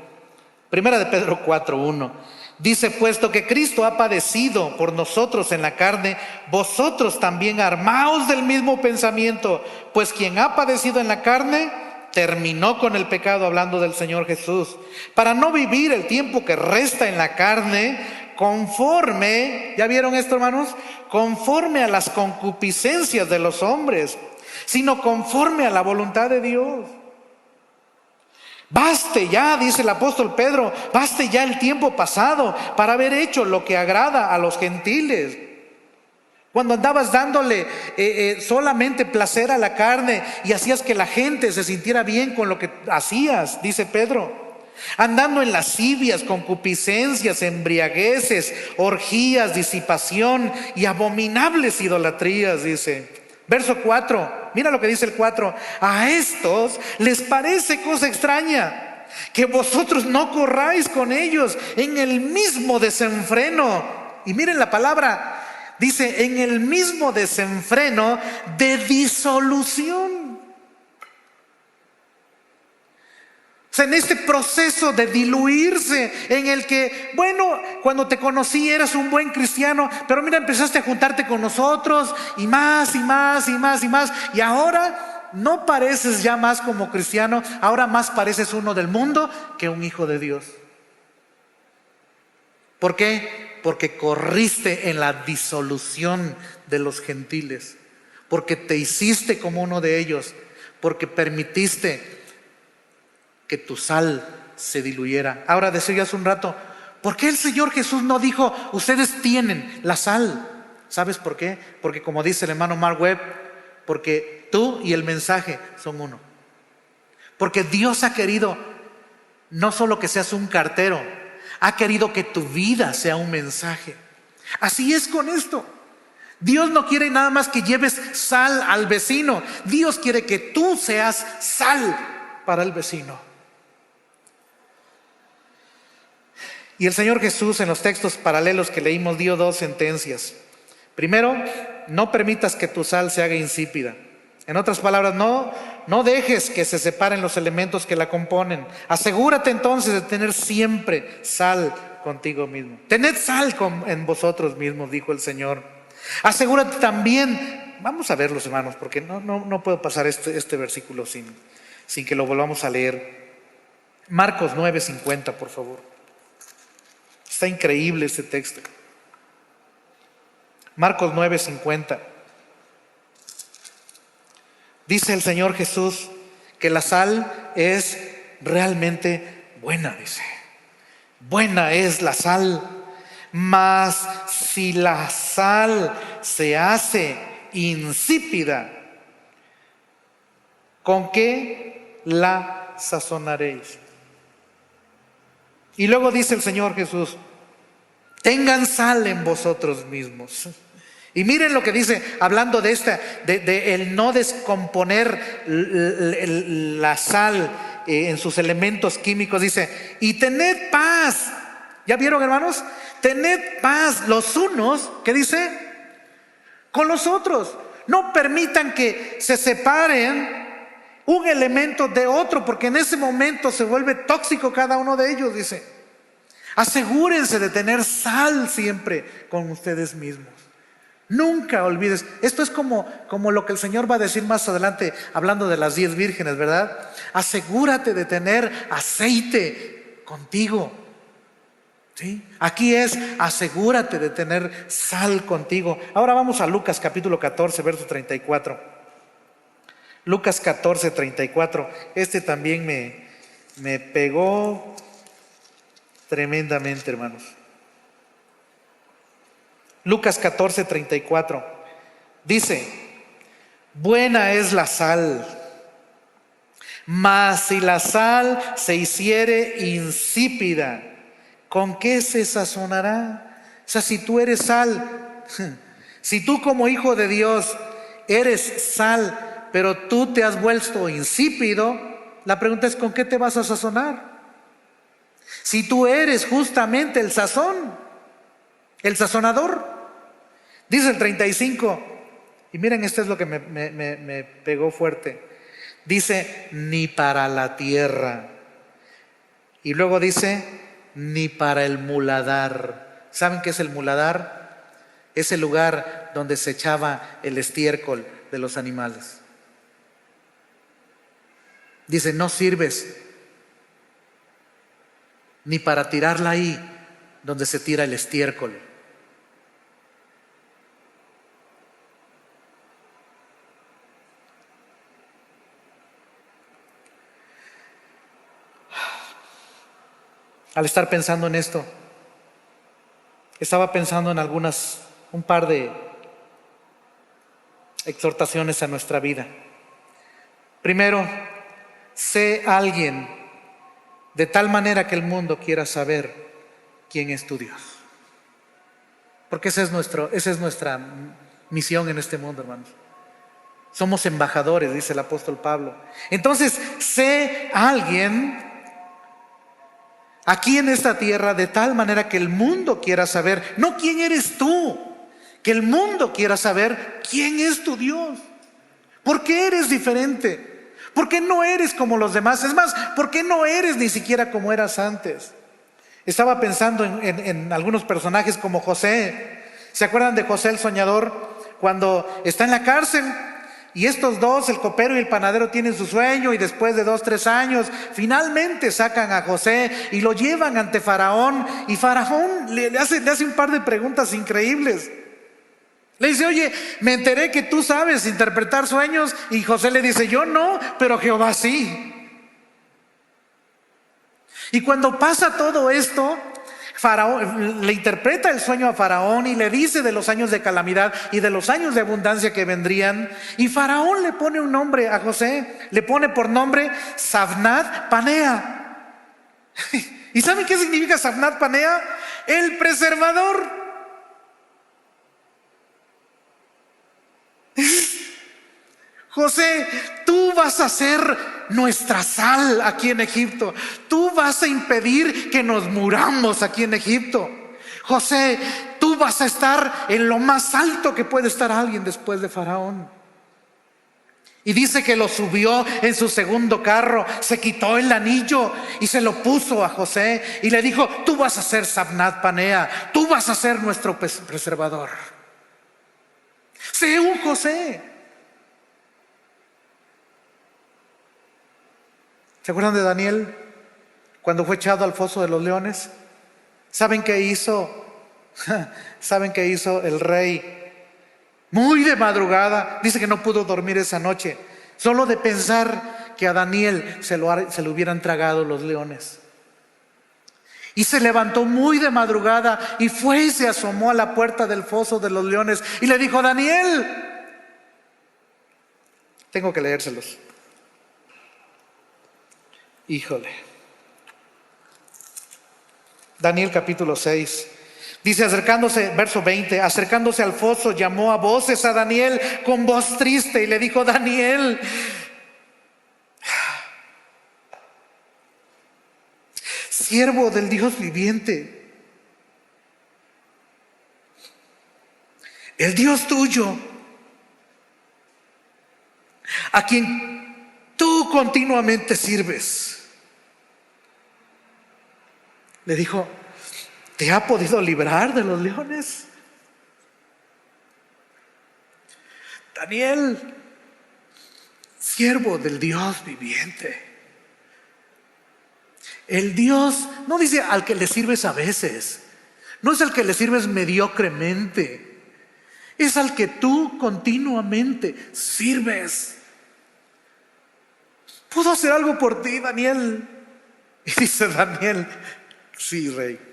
Primera de Pedro 4:1. Dice: puesto que Cristo ha padecido por nosotros en la carne, vosotros también armaos del mismo pensamiento, pues quien ha padecido en la carne terminó con el pecado, hablando del Señor Jesús, para no vivir el tiempo que resta en la carne conforme, ¿ya vieron esto, hermanos? Conforme a las concupiscencias de los hombres, sino conforme a la voluntad de Dios. Baste ya, dice el apóstol Pedro, baste ya el tiempo pasado para haber hecho lo que agrada a los gentiles. Cuando andabas dándole solamente placer a la carne y hacías que la gente se sintiera bien con lo que hacías, dice Pedro. Andando en lascivias, concupiscencias, embriagueces, orgías, disipación y abominables idolatrías, dice. Verso 4, mira lo que dice el 4. A estos les parece cosa extraña que vosotros no corráis con ellos en el mismo desenfreno. Y miren la palabra, dice: en el mismo desenfreno de disolución. O sea, en este proceso de diluirse, en el que, bueno, cuando te conocí eras un buen cristiano, pero mira, empezaste a juntarte con nosotros y más y más y más y más, y ahora no pareces ya más como cristiano, ahora más pareces uno del mundo que un hijo de Dios. ¿Por qué? Porque corriste en la disolución de los gentiles, porque te hiciste como uno de ellos, porque permitiste que tu sal se diluyera. Ahora, decía hace un rato, ¿por qué el Señor Jesús no dijo: ustedes tienen la sal? ¿Sabes por qué? Porque, como dice el hermano Mark Webb, porque tú y el mensaje son uno. Porque Dios ha querido no solo que seas un cartero, ha querido que tu vida sea un mensaje. Así es con esto. Dios no quiere nada más que lleves sal al vecino. Dios quiere que tú seas sal para el vecino. Y el Señor Jesús, en los textos paralelos que leímos, dio dos sentencias. Primero, no permitas que tu sal se haga insípida. En otras palabras, no dejes que se separen los elementos que la componen. Asegúrate entonces de tener siempre sal contigo mismo. Tened sal en vosotros mismos, dijo el Señor. Asegúrate también, vamos a verlos, hermanos, porque no puedo pasar este versículo sin que lo volvamos a leer. Marcos 9:50, por favor. Está increíble este texto. Marcos 9:50. Dice el Señor Jesús que la sal es realmente buena, dice. Buena es la sal, mas si la sal se hace insípida, ¿con qué la sazonaréis? Y luego dice el Señor Jesús: tengan sal en vosotros mismos. Y miren lo que dice, hablando de el no descomponer la sal en sus elementos químicos. Dice: y tened paz. ¿Ya vieron, hermanos? Tened paz los unos, ¿qué dice? Con los otros. No permitan que se separen un elemento de otro, porque en ese momento se vuelve tóxico cada uno de ellos, dice. Asegúrense de tener sal siempre con ustedes mismos. Nunca olvides. Esto es como lo que el Señor va a decir más adelante, hablando de las 10 vírgenes, ¿verdad? Asegúrate de tener aceite contigo, ¿sí? Aquí es: asegúrate de tener sal contigo. Ahora vamos a Lucas capítulo 14, verso 34. Lucas 14, 34. Este también me pegó tremendamente, hermanos. Lucas 14, 34. Dice: buena es la sal, mas si la sal se hiciere insípida, ¿con qué se sazonará? O sea, si tú eres sal, si tú como hijo de Dios eres sal, pero tú te has vuelto insípido, la pregunta es: ¿con qué te vas a sazonar? Si tú eres justamente el sazón, el sazonador. Dice el 35, y miren, esto es lo que me pegó fuerte. Dice: ni para la tierra. Y luego dice: ni para el muladar. ¿Saben qué es el muladar? Es el lugar donde se echaba el estiércol de los animales. Dice: no sirves ni para tirarla ahí donde se tira el estiércol. Al estar pensando en esto, estaba pensando en un par de exhortaciones a nuestra vida. Primero, sé alguien de tal manera que el mundo quiera saber quién es tu Dios. Porque esa es nuestra misión en este mundo, hermanos. Somos embajadores, dice el apóstol Pablo. Entonces, sé alguien aquí en esta tierra de tal manera que el mundo quiera saber, no quién eres tú, que el mundo quiera saber quién es tu Dios. ¿Por qué eres diferente? ¿Por qué no eres como los demás? Es más, ¿por qué no eres ni siquiera como eras antes? Estaba pensando en algunos personajes como José. ¿Se acuerdan de José el soñador? Cuando está en la cárcel y estos dos, el copero y el panadero, tienen su sueño, y después de 2, 3 años finalmente sacan a José y lo llevan ante Faraón, y Faraón le hace un par de preguntas increíbles. Le dice: oye, me enteré que tú sabes interpretar sueños. Y José le dice: yo no, pero Jehová sí. Y cuando pasa todo esto, Faraón le interpreta el sueño a Faraón y le dice de los años de calamidad y de los años de abundancia que vendrían. Y Faraón le pone un nombre a José, le pone por nombre Sabnat Panea. ¿Y saben qué significa Sabnat Panea? El preservador. José, tú vas a ser nuestra sal aquí en Egipto. Tú vas a impedir que nos muramos aquí en Egipto. José, tú vas a estar en lo más alto que puede estar alguien después de Faraón. Y dice que lo subió en su segundo carro, se quitó el anillo y se lo puso a José y le dijo: tú vas a ser Sabnat Panea, tú vas a ser nuestro preservador. Sé un José. ¿Se acuerdan de Daniel cuando fue echado al foso de los leones? ¿Saben qué hizo? ¿Saben qué hizo el rey? Muy de madrugada, dice que no pudo dormir esa noche, solo de pensar que a Daniel se lo hubieran tragado los leones. Y se levantó muy de madrugada y fue y se asomó a la puerta del foso de los leones y le dijo: Daniel, tengo que leérselos. Híjole. Daniel capítulo 6. Dice, acercándose, verso 20, acercándose al foso, llamó a voces a Daniel con voz triste y le dijo: Daniel, siervo del Dios viviente, el Dios tuyo, a quien tú continuamente sirves, le dijo: ¿te ha podido librar de los leones? Daniel, siervo del Dios viviente, el Dios no dice al que le sirves a veces, no es al que le sirves mediocremente, es al que tú continuamente sirves. ¿Puedo hacer algo por ti, Daniel? Y dice Daniel: sí, rey.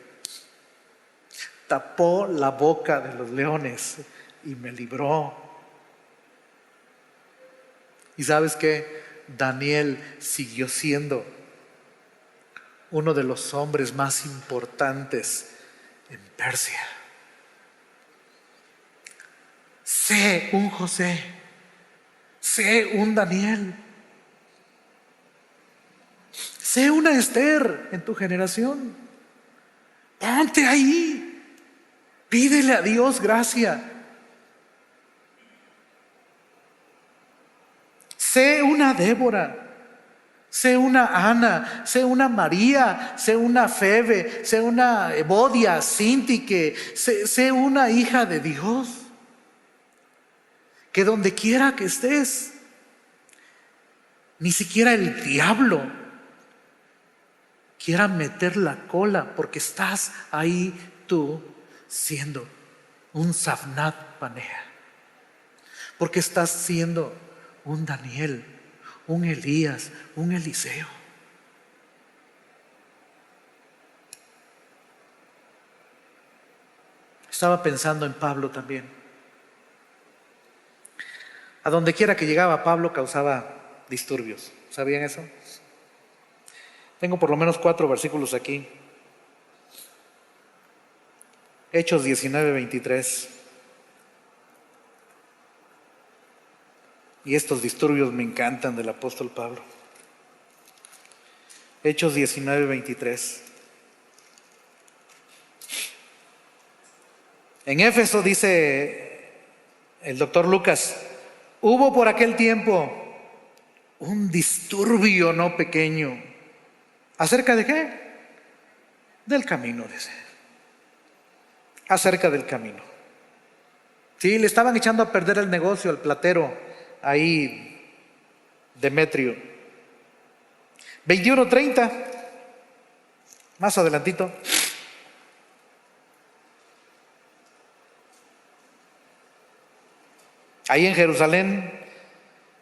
Tapó la boca de los leones y me libró. ¿Y sabes qué? Daniel siguió siendo uno de los hombres más importantes en Persia. Sé un José, sé un Daniel, sé una Esther en tu generación. Ponte ahí. Pídele a Dios gracia. Sé una Débora, sé una Ana, sé una María, sé una Febe, sé una Evodia, Sintique, sé una hija de Dios. Que donde quiera que estés, ni siquiera el diablo quiera meter la cola, porque estás ahí tú siendo un Savnat Panea, porque estás siendo un Daniel, un Elías, un Eliseo. Estaba pensando en Pablo también. A donde quiera que llegaba, Pablo causaba disturbios. ¿Sabían eso? Tengo por lo menos 4 versículos aquí. Hechos 19:23. Y estos disturbios me encantan del apóstol Pablo. Hechos 19:23. En Éfeso, dice el doctor Lucas, hubo por aquel tiempo un disturbio no pequeño. ¿Acerca de qué? Del camino, dice. Acerca del camino. Sí, le estaban echando a perder el negocio al platero, ahí, Demetrio. 21:30, más adelantito. Ahí en Jerusalén,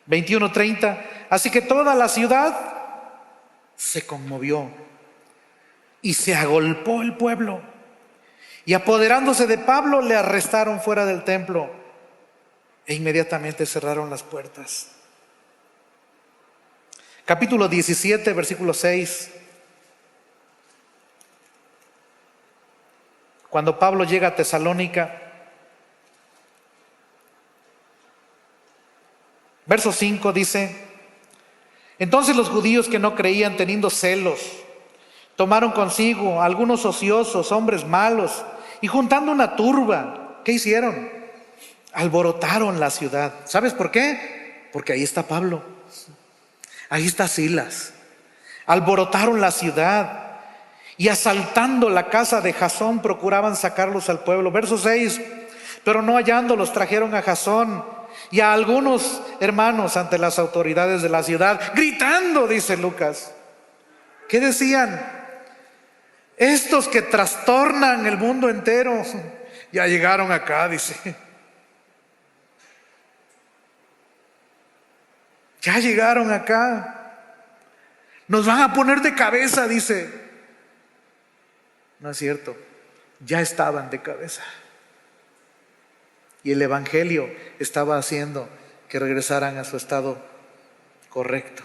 21:30. Así que toda la ciudad se conmovió y se agolpó el pueblo. Y apoderándose de Pablo, le arrestaron fuera del templo e inmediatamente cerraron las puertas. Capítulo 17, versículo 6. Cuando Pablo llega a Tesalónica, verso 5 dice: entonces los judíos que no creían, teniendo celos, tomaron consigo algunos ociosos, hombres malos, y juntando una turba, ¿qué hicieron? Alborotaron la ciudad. ¿Sabes por qué? Porque ahí está Pablo, ahí está Silas. Alborotaron la ciudad y asaltando la casa de Jasón procuraban sacarlos al pueblo. Verso 6. Pero no hallándolos, trajeron a Jasón y a algunos hermanos ante las autoridades de la ciudad, gritando, dice Lucas. ¿Qué decían? Estos que trastornan el mundo entero ya llegaron acá, dice. Ya llegaron acá. Nos van a poner de cabeza, dice. No es cierto. Ya estaban de cabeza. Y el evangelio estaba haciendo que regresaran a su estado correcto.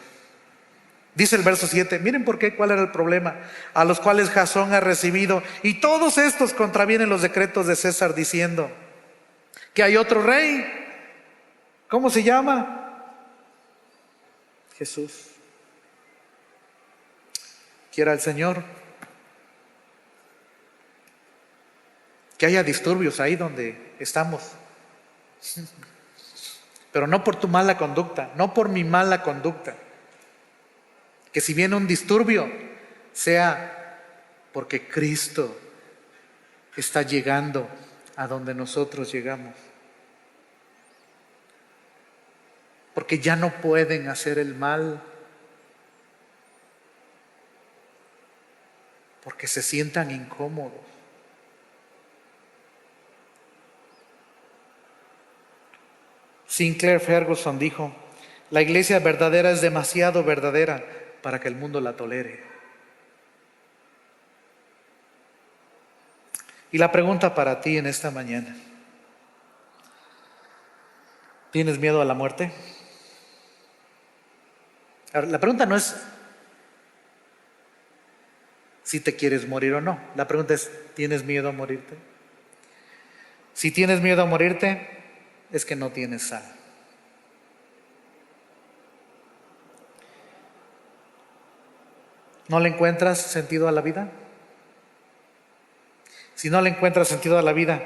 Dice el verso 7, miren por qué, cuál era el problema, a los cuales Jasón ha recibido, y todos estos contravienen los decretos de César diciendo que hay otro rey. ¿Cómo se llama? Jesús. Quiera el Señor que haya disturbios ahí donde estamos, pero no por tu mala conducta, no por mi mala conducta. Que si viene un disturbio, sea porque Cristo está llegando a donde nosotros llegamos. Porque ya no pueden hacer el mal, porque se sientan incómodos. Sinclair Ferguson dijo: la iglesia verdadera es demasiado verdadera para que el mundo la tolere. Y la pregunta para ti en esta mañana: ¿tienes miedo a la muerte? Ahora, la pregunta no es si te quieres morir o no. La pregunta es: ¿tienes miedo a morirte? Si tienes miedo a morirte, es que no tienes sal. ¿No le encuentras sentido a la vida? Si no le encuentras sentido a la vida,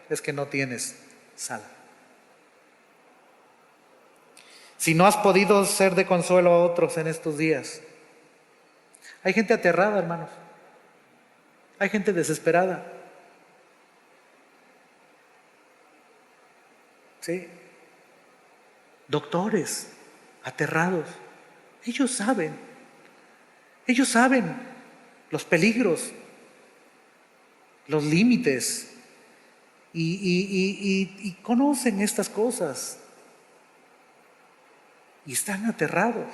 es que no tienes sal. Si no has podido ser de consuelo a otros en estos días, hay gente aterrada, hermanos. Hay gente desesperada. ¿Sí? Doctores aterrados. Ellos saben los peligros, los límites y conocen estas cosas y están aterrados.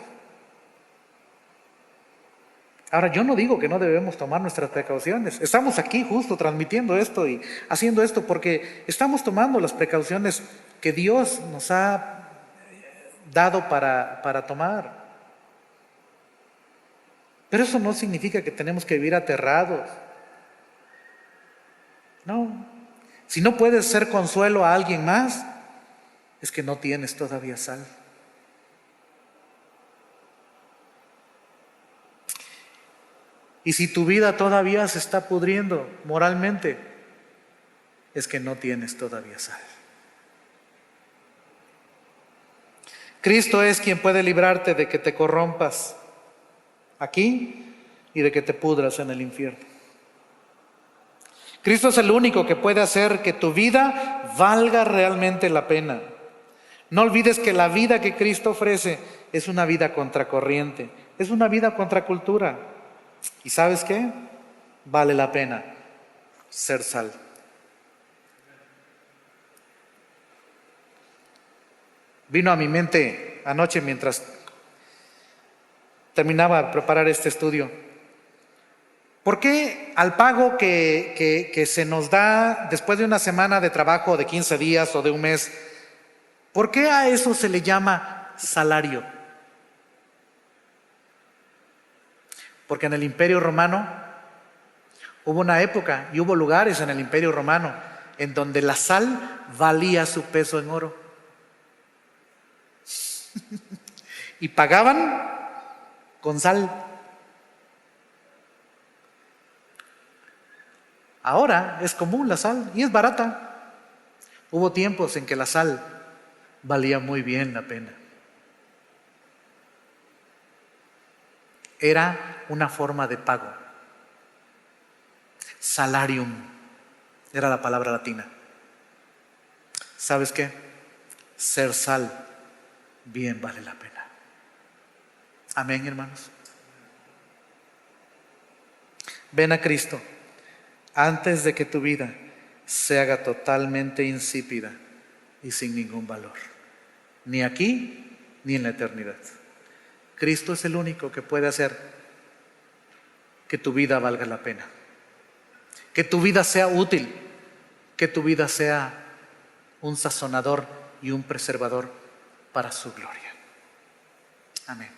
Ahora, yo no digo que no debemos tomar nuestras precauciones. Estamos aquí justo transmitiendo esto y haciendo esto porque estamos tomando las precauciones que Dios nos ha dado para tomar. Pero eso no significa que tenemos que vivir aterrados. No. Si no puedes ser consuelo a alguien más, es que no tienes todavía sal. Y si tu vida todavía se está pudriendo moralmente, es que no tienes todavía sal. Cristo es quien puede librarte de que te corrompas aquí y de que te pudras en el infierno. Cristo es el único que puede hacer que tu vida valga realmente la pena. No olvides que la vida que Cristo ofrece es una vida contracorriente, es una vida contracultura. ¿Y sabes qué? Vale la pena ser sal. Vino a mi mente anoche mientras terminaba de preparar este estudio. ¿Por qué al pago que se nos da después de una semana de trabajo de 15 días o de un mes, por qué a eso se le llama salario? Porque en el Imperio Romano hubo una época y hubo lugares en el Imperio Romano en donde la sal valía su peso en oro. Y pagaban con sal. Ahora es común la sal y es barata. Hubo tiempos en que la sal valía muy bien la pena. Era una forma de pago. Salarium era la palabra latina. ¿Sabes qué? Ser sal bien vale la pena. Amén, hermanos. Ven a Cristo antes de que tu vida se haga totalmente insípida y sin ningún valor, ni aquí ni en la eternidad. Cristo es el único que puede hacer que tu vida valga la pena, que tu vida sea útil, que tu vida sea un sazonador y un preservador para su gloria. Amén.